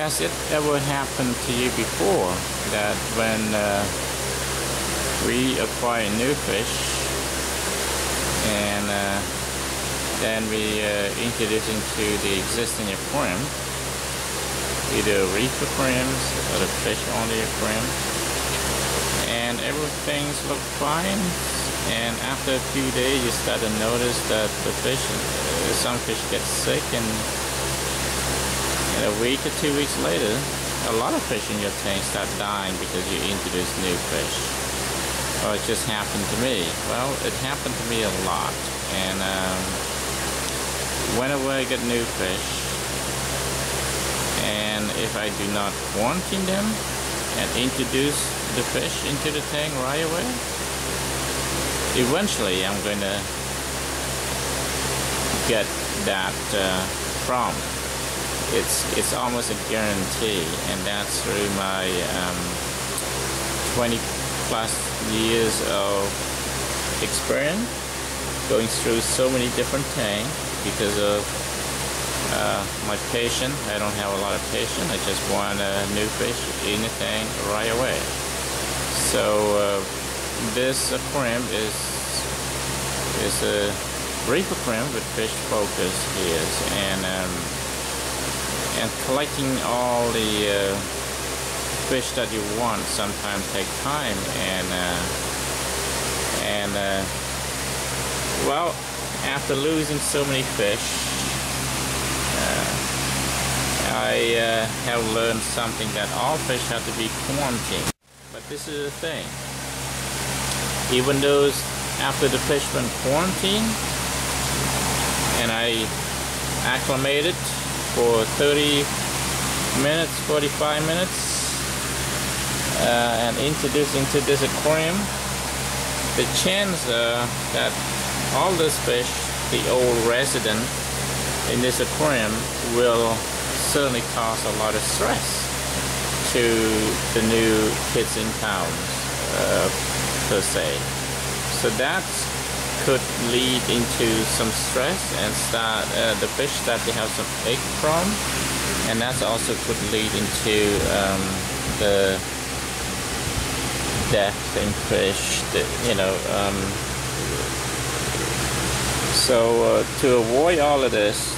Has it ever happened to you before that when we acquire new fish and then we introduce into the existing aquarium, either reef aquariums or the fish only aquarium, and everything's look fine, and after a few days you start to notice that the fish, some fish get sick, and a week or 2 weeks later, a lot of fish in your tank start dying because you introduce new fish. Well, it just happened to me. Well, it happened to me a lot. And whenever I get new fish, and if I do not quarantine them and introduce the fish into the tank right away, eventually I'm going to get that problem. It's almost a guarantee, and that's through my 20 plus years of experience going through so many different tanks because of my patience. I don't have a lot of patience. I just want a new fish in the tank right away. So this aquarium is a reef aquarium with fish focus here, and collecting all the fish that you want sometimes take time, and well, after losing so many fish, I have learned something, that all fish have to be quarantined. But this is the thing, even though after the fish been quarantined and I acclimated for 30 minutes, 45 minutes, and introduced into this aquarium, the chance that all this fish, the old resident in this aquarium, will certainly cause a lot of stress to the new kids in town, per se. So that could lead into some stress and start the fish start to have some egg problem, and that also could lead into the death in fish, so to avoid all of this,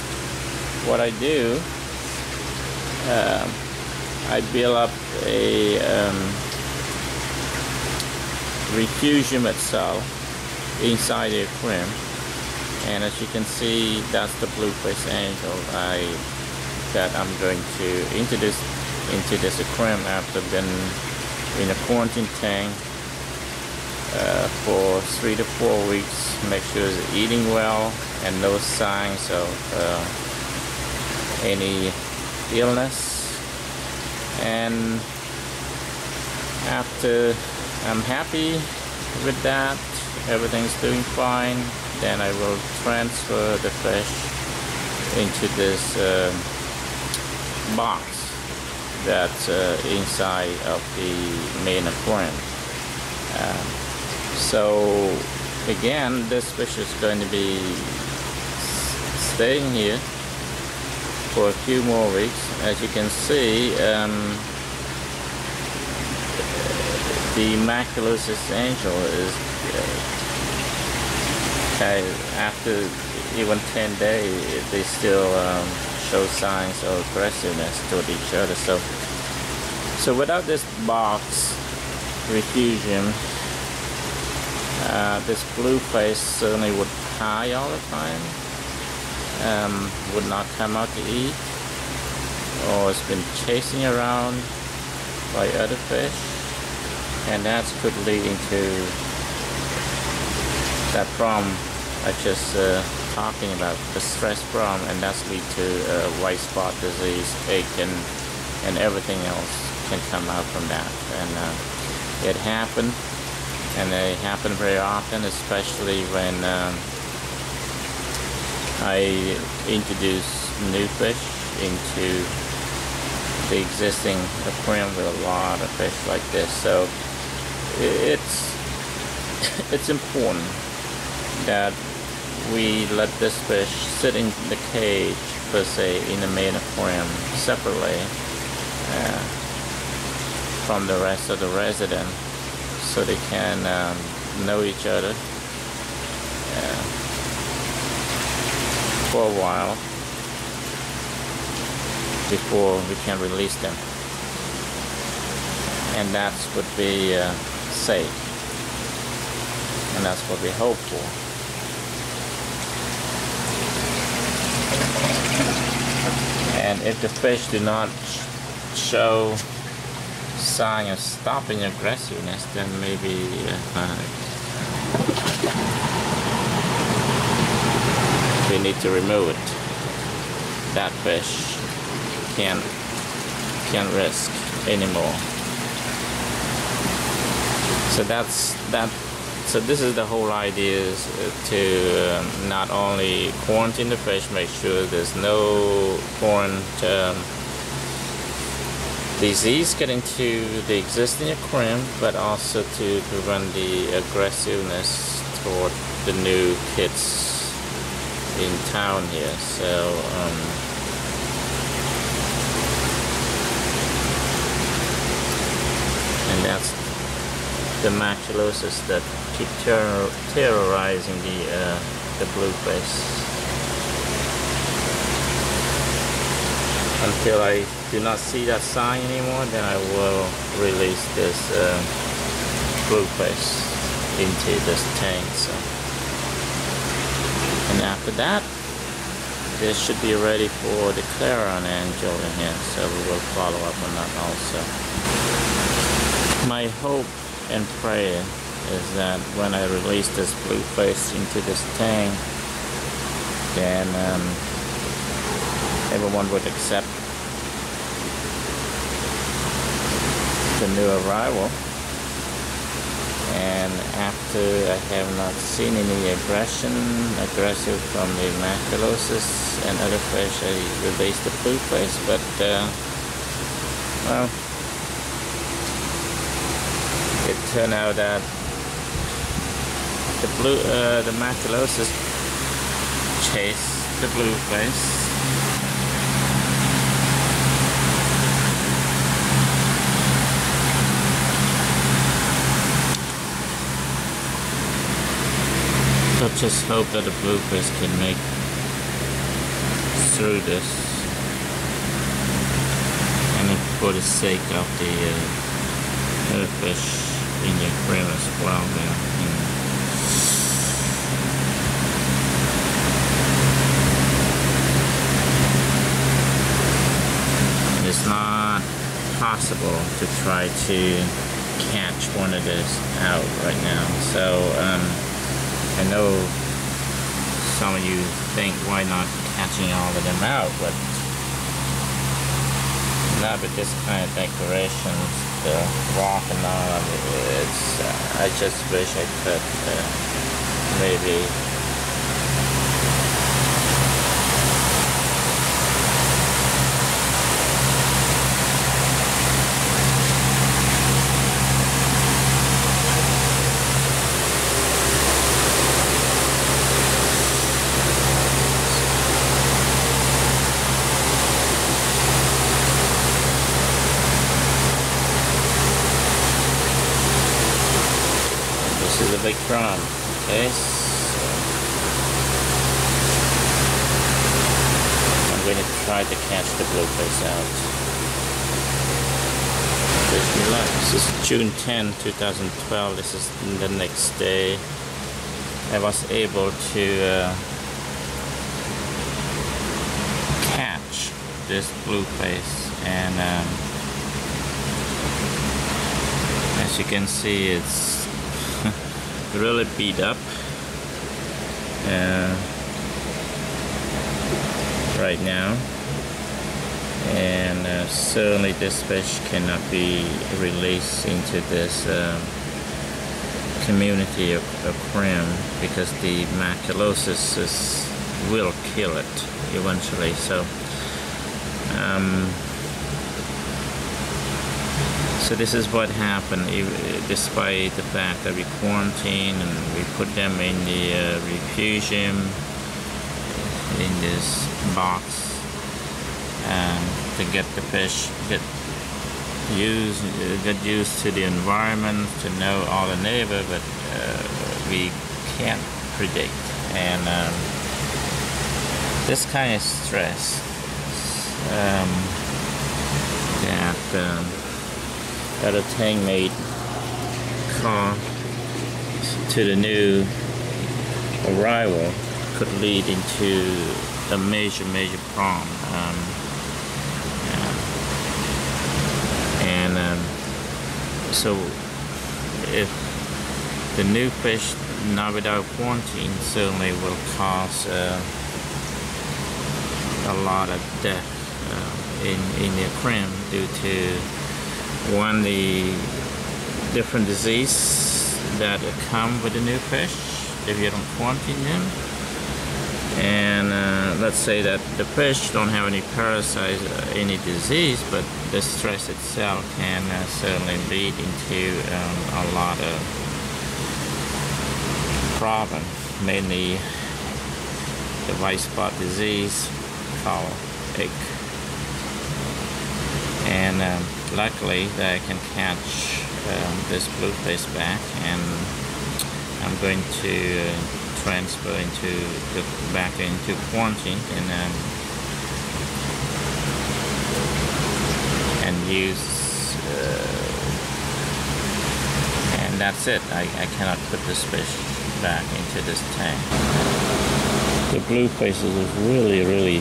what I do, I build up a refugium itself inside the aquarium, and as you can see, that's the blue-faced angel that I'm going to introduce into this aquarium after been in a quarantine tank for 3 to 4 weeks. Make sure it's eating well and no signs of any illness, and after I'm happy with that, everything's doing fine, then I will transfer the fish into this box that's inside of the main aquarium. So again, this fish is going to be staying here for a few more weeks. As you can see, the maculosus angel is after even 10 days, they still show signs of aggressiveness toward each other. So without this box refugium, this blue face certainly would hide all the time, would not come out to eat, or has been chasing around by other fish, and that could lead into that problem I just talking about, the stress problem, and that's lead to white spot disease, ache, and everything else can come out from that. And it happened, and they happen very often, especially when I introduce new fish into the existing aquarium with a lot of fish like this. So it's important that we let this fish sit in the cage, per se, in the main aquarium separately, from the rest of the residents, so they can know each other for a while before we can release them, and that would be safe, and that's what we hope for. And if the fish do not show sign of stopping aggressiveness, then maybe we need to remove it. That fish can't risk anymore. So that's that. So this is the whole idea, is to not only quarantine the fish, make sure there's no foreign disease getting to the existing aquarium, but also to prevent the aggressiveness toward the new kids in town here. So and that's the maculosis that keep terrorizing the blueface. Until I do not see that sign anymore, then I will release this blueface into this tank. So, and after that, this should be ready for the Clarion Angel in here. So we will follow up on that also. My hope and prayer is that when I release this blueface into this tank, then everyone would accept the new arrival, and after I have not seen any aggressive from the maculosis and other fish, I release the blueface. But well, it turned out that the maculosis chased the blueface. So just hope that the blueface can make through this, and for the sake of the other fish in the aquarium as well there. It's not possible to try to catch one of these out right now. So I know some of you think, why not catching all of them out, but not with this kind of decorations, the rock and all of it. It's I just wish I could maybe this is a big drum. Okay, so I'm going to try to catch the blueface out. Wish me luck. This is June 10, 2012. This is the next day. I was able to catch this blueface, and as you can see, it's really beat up right now, and certainly this fish cannot be released into this community aquarium because the maculosis will kill it eventually. So so this is what happened, despite the fact that we quarantine and we put them in the refugium in this box to get the fish, get used to the environment, to know all the neighbor, but we can't predict. And this kind of stress that a thing may cause to the new arrival could lead into a major problem. So if the new fish not without quarantine certainly will cause a lot of death in the aquarium due to, one, the different disease that come with the new fish if you don't quarantine them. And let's say that the fish don't have any parasites, any disease, but the stress itself can certainly lead into a lot of problems, mainly the white spot disease called ick. And luckily that I can catch this blueface back, and I'm going to transfer back into quarantine and use and that's it. I cannot put this fish back into this tank. The blueface is really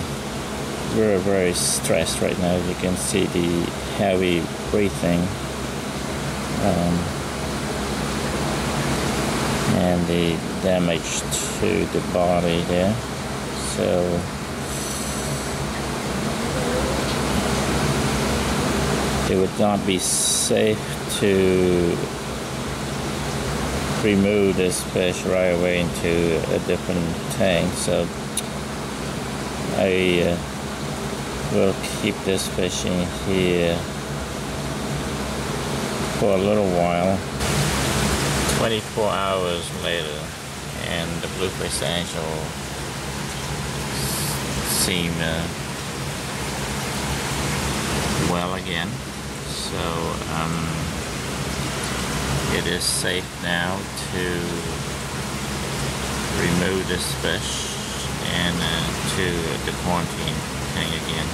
very stressed right now. As you can see, the heavy breathing and the damage to the body there. So it would not be safe to remove this fish right away into a different tank. So I will keep this fish in here for a little while. 24 hours later, and the blueface angel seem well again. So it is safe now to remove this fish and to the quarantine thing again.